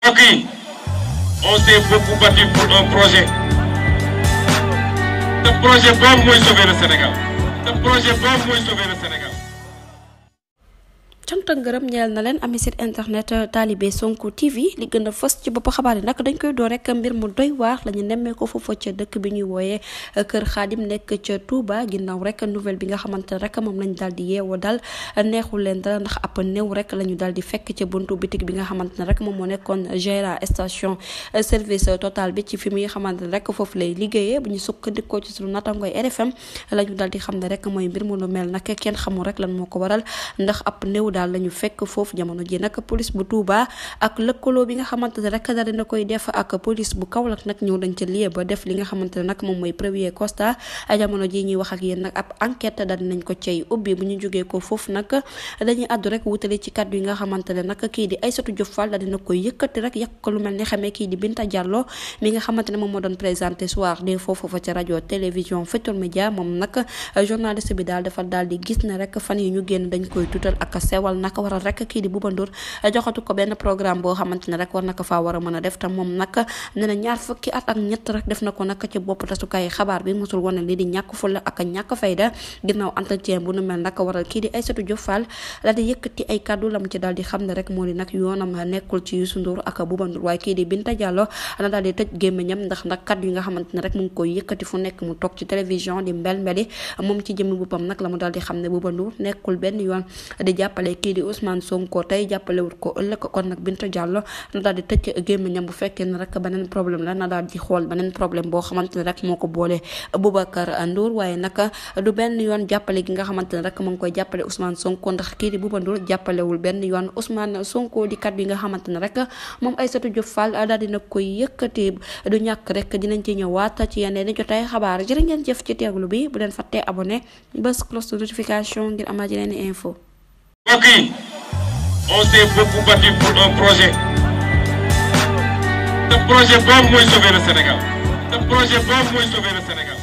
Ok, on s'est beaucoup battu pour un projet. Le projet boobu mooy sauver le Sénégal. Le projet boobu mooy sauver le Sénégal. cant ak ngërëm ñeel na leen ami site internet Talibé Sonko TV li gën a fës ci bopp xabaar yi nag dañ koy door rek mbir mu doy waar la ñu nemmee ko foofu ca dëkk bi ñuy wooyee Kër Xaadim nekk ca Touba ginnaaw rek nouvelle bi nga xamante ne rek moom lañ daal di yeewoo daal neexul leen dara ndax ab néew rek la ñu daal di fekk ca buntu bitik bi nga xamante ne rek moom moo nekkoon gérant station service total bi ci fi muy xamante ne rek foofu lay liggéeyee bu ñu sukkandikoo ci sunu nattangooy RFM la ñu daal di xam ne rek mooy mbir mu lu mel nag kenn xamul rek lan moo ko waral ndax ab néew daal lañu fekk foofu jamono ji nag police bu Touba ak lëkkaloo bi nga xamante ne rek daal dina koy def ak police bu Kaolack nag ñëw dañ ca lieu ba def li nga xamante ne nag moom mooy premier constat jamono ji ñuy wax ak yéen nag ab enquête daal dinañ ko cay ubbi bu ñu jógee ko foofu nag dañuy àddu rek wutale ci kàddu yi nga xamante ne nag kii di Aïssatou Diop Fall daal dina koy yëkkati rek yàq ko lu mel ni xamee kii di Binta Diallo mi nga xamante ne moom moo doon présenté soir de foofu fa ca rajo télévision Futurs Médias moom nag journaliste bi daal dafa daal di gis ne rek fan yi ñu génn dañ koy tuutal ak sewal naka waral rek kii di Bouba Ndour joxatu ko benn programme boo xamante ne rek war na ko faa war a mën a def te moom nag nee na 2 fukki at ak ñett rek def na ko nag ci bopp tasukaay xabaar bi mosul wane li di ñàkk fulla ak ñàkk fayda ginnaaw entretien bu nu mel nag waral kii di Aïssatou Diop Fall daal di yëkkati ay kàddu la mu ci daal di xam ne rek moo di nag yoonam nekkul ci Youssou Ndour ak Bouba Ndour waaye kii di Binta Diallo na daal di tëj gémmiñam ndax nag kàddu yi nga xamante ne rek mu ngi koy yëkkati fu nekk mu toog ci télévision di mbel-mbeli moom ci jëmmi boppam nag la mu daal di xam ne Bouba Ndour nekkul benn yoon di jàppale kii di Ousmane Sonko tey jàppalewut ko ëllëg kon nag Binta Diallo na daal di tëj gémmiñam bu fekkee ne rek beneen problème la na daal di xool beneen problème boo xamante ne rek moo ko boole Boubacar Ndour waaye nag du benn yoon jàppale gi nga xamante ne rek mu ngi koy jàppale Ousmane Sonko ndax kii di Bouba Ndour jàppalewul benn yoon Ousmane Sonko di kat bi nga xamante ne rek moom Aïssatou Diop Fall daal dina koy yëkkati du ñàkk rek dinañ ci ñëwaat ci yeneen i jotaay xabaar jërë ngeen jëf ci teeglu bi bu leen fàttee abonné bës cloche de notification ngir amaat yeneen i info. Ok, on s'est beaucoup battu pour un projet. Le projet boobu mooy sauver le Sénégal. Le projet boobu mooy sauver le Sénégal.